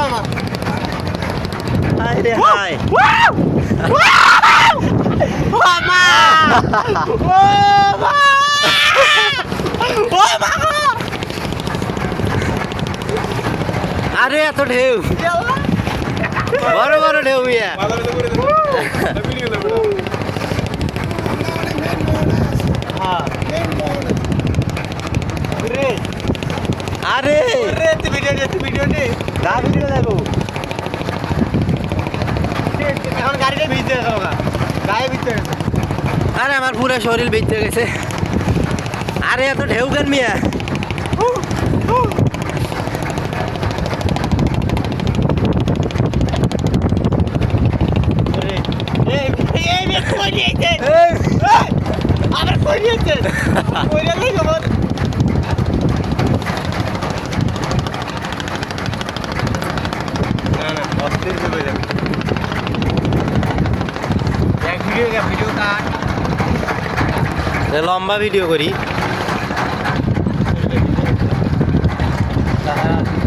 আমার হাই রে হাই মামা ও মা ও মা আরে এত ঢেউ বড় বড় ঢেউ মিয়া আরে ভিডিও নে না ভিডিও দেখো এখন গাড়িটা ভিজতে গেছে গায়ে ভিজতে গেছে আরে আমার পুরো শরীর ভিজতে গেছে আরে এত ঢেউ কেন মিয়া আমার কই নিয়েছে কই নিয়ে খবর না না অস্থির হয়ে যাবে এক ভিডিও কাট লম্বা ভিডিও করি